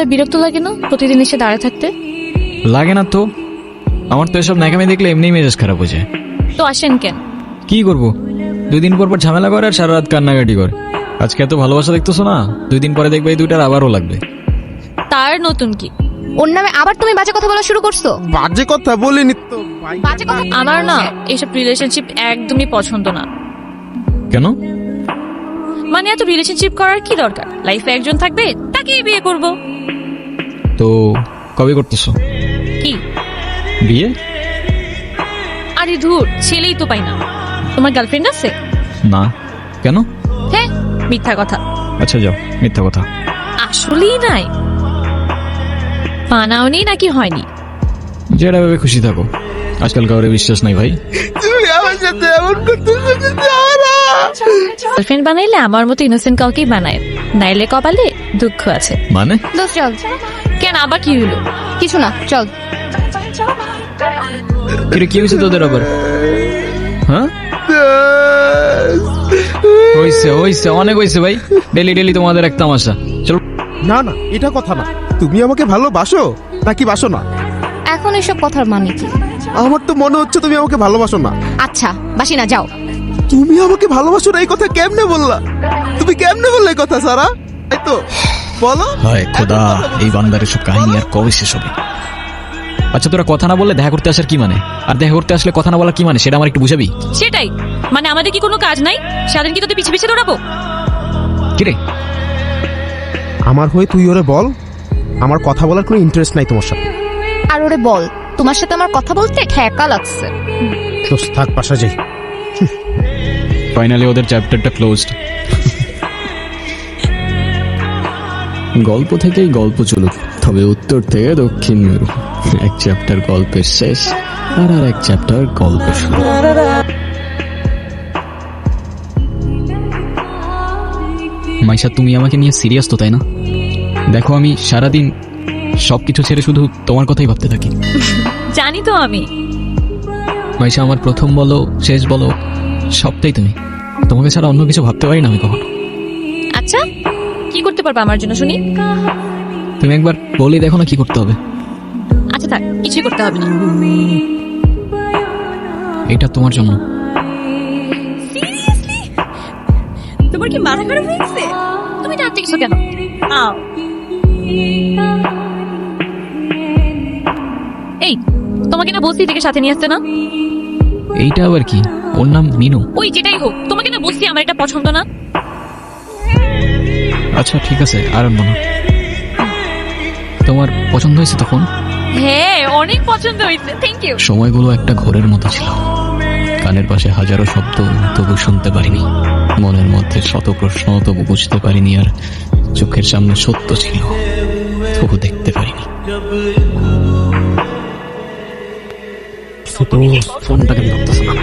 আপনার বিরক্ত লাগে না প্রতিদিন এসে দাঁড়ায় থাকতে? লাগে না তো, আমার তো এসব ন্যাকামি দেখলে এমনিই মেজাজ খারাপ হয়ে যায়। তো আসেন কেন? কি করবো, 2 দিন পর পর ঝামেলা করে আর সারা রাত কান্নাকাটি করে। আজকে এত ভালোবাসা দেখতেছো না, 2 দিন পরে দেখবে এই দুইটার আবারও লাগবে। তার নতুন কি? ওর নামে আবার তুমি বাজে কথা বলা শুরু করছো? বাজে কথা বলিনি তো। বাজে কথা আমার না এইসব রিলেশনশিপ একদমই পছন্দ না। কেন? মানে এত রিলেশনশিপ করার কি দরকার? লাইফে একজন থাকবে, তাকেই বিয়ে করব। তো কবে করতেছো কি বিয়ে? আরে ধুর, ছেলেই তো পাই না। তোমার গার্লফ্রেন্ড আছে? না। কেন? হ্যাঁ, মিথ্যা কথা। আচ্ছা যাও, মিথ্যা কথা। আসলেই নাই? বানাওনি নাকি হয়নি? যেটা ভেবে খুশি থাকো, আজকাল কাউরে বিশ্বাস নাই ভাই। তুমি আমার সাথে এমন করতেছো যে গার্লফ্রেন্ড বানাইলে আমার মতো ইনোসেন্ট কাউকেই বানায়, নাইলে কপালে দুঃখ আছে। মানে? দোস্ত চল। কেন, আবার কি হলো? কিছু না, চল। কিরে, কি হয়েছে তোদের আবার? হ্যাঁ, হইছে হইছে, অনেক হইছে ভাই। ডেলি ডেলি তোমাদের এক তামাশা। চলো। না না, এটা কথা না। তুমি আমাকে ভালোবাসো নাকি বাসো না? এখন এসব কথার মানে কি? আমার তো মনে হচ্ছে তুমি আমাকে ভালোবাসো না। আচ্ছা, বাসি না, যাও। তুমি আমাকে ভালোবাসো না এই কথা কেমনে বললা? তুমি কেমনে বললে এই কথা সারা? এই তো বলো। হায় খোদা, এই বান্দারের সব কাহিনী আর কবে শেষ হবে? আচ্ছা, তোরা কথা না বললে দেখা করতে আসার কি মানে? আর দেখা করতে আসলে কথা না বলা কি মানে, সেটা আমার একটু বুঝাবি? সেটাই মানে, আমাদের কি কোনো কাজ নাই? সারাদিন কি তোদের পিছে পিছে দৌড়াবো? কিরে, আমার হয়ে তুই ওরে বল, আমার কথা বলার কোনো ইন্টারেস্ট নাই তোমার সাথে। আর ওরে বল, তোমার সাথে আমার কথা বলতে ঠেকা লাগছে। তো থাক, পাশা যাই। ফাইনালি ওদের চ্যাপ্টারটা ক্লোজড। গল্প থেকেই গল্প চলুক, তবে উত্তর থেকে দক্ষিণ মেরু। এক চ্যাপ্টার গল্পের শেষ, আর এক চ্যাপ্টার গল্প শুরু। মাইশা, তুমি আমাকে নিয়ে সিরিয়াস তো, তাই না? দেখো, আমি সারাদিন সবকিছু ছেড়ে শুধু তোমার কথাই ভাবতে থাকি। জানি তো আমি। মাইশা, আমার প্রথম বলো শেষ বলো সবটাই তুমি। তোমাকে ছাড়া অন্য কিছু ভাবতে পারি না আমি কখনো। আচ্ছা, কি করতে পারবে আমার জন্য শুনি? তুমি একবার বলে দেখো না কি করতে হবে। আচ্ছা থাক, কিছুই করতে হবে না। এটা তোমার জন্য। সিরিয়াসলি? তোমার কি মাথা খারাপ হয়েছে? তুমি ডাকতে গেছো কেন? আও। এই, তোমাকে না বলছি থেকে সাথে নিয়ে আসতে না? এইটা আবার কি? ওর নাম মিনু। ওই যেটাই হোক, তোমাকে না বলছি আমার এটা পছন্দ না। আচ্ছা ঠিক আছে, আর আনবো না। তোমার পছন্দ হয়েছে তখন? হ্যাঁ, অনেক পছন্দ হয়েছে, থ্যাংক ইউ। সময়গুলো একটা ঘোরের মতো ছিল, কানের পাশে হাজারো শব্দ, তবু শুনতে পারিনি। মনের মধ্যে শত প্রশ্ন, তবু বুঝতে পারিনি। আর চোখের সামনে সত্য ছিল, তবু দেখতে পারিনি। ফোনটা কেন ধরতেছে না?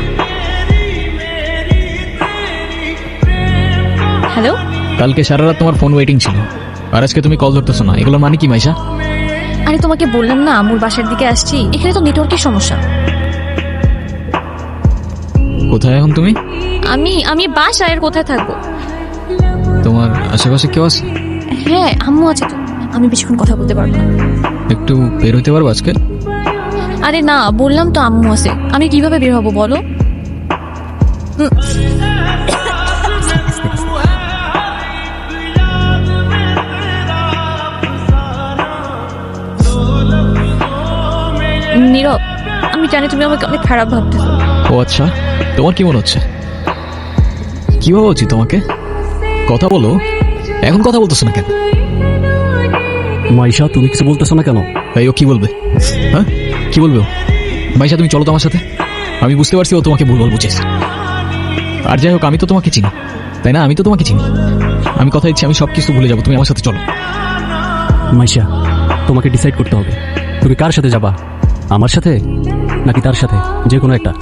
হ্যালো? কালকে সারা রাত তোমার ফোন ওয়েটিং ছিল, আর আজকে তুমি কল ধরতেছো না। এগুলোর মানে কি মাইশা? আরে তোমাকে বললাম না আমুর বাসার দিকে আসছি, এখানে তো নেটওয়ার্কের সমস্যা। কোথায় এখন তুমি? আমি বাসায়, আর কোথায় থাকবো? তোমার আশেপাশে কেউ আছে? হ্যাঁ, আম্মু আছে তো। আমি বেশিক্ষণ কথা বলতে পারবো না। একটু বের হইতে পারবো আজকে? আরে না, বললাম তো আম্মু আছে। আমি কিভাবে বের হবো বলো? নীরব, আমি জানি তুমি আমাকে অনেক খারাপ ভাবতেছো। ও আচ্ছা, তোমার কি মনে হচ্ছে? কি ভাবা উচিত তোমাকে? কথা বলো, এখন কথা বলতেছো না কেন? মাইশা, তুমি কিছু বলতেছো না কেন? তাই ও কি বলবে? হ্যাঁ, কি বলবে ও? মাইশা, তুমি চলো তো আমার সাথে। আমি বুঝতে পারছি ও তোমাকে ভুল বুঝেছে। আর যাই হোক, আমি তো তোমাকে চিনি, তাই না? আমি তো তোমাকে চিনি। আমি কথা দিচ্ছি, আমি সব কিছু ভুলে যাবো, তুমি আমার সাথে চলো। মাইশা, তোমাকে ডিসাইড করতে হবে, তুমি কার সাথে যাবা, আমার সাথে নাকি তার সাথে, যে কোনো একটা।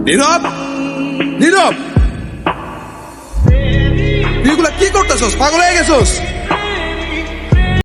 নীরব, নীরব, তুই এগুলা কি করতেছস? পাগল হয়ে গেছস?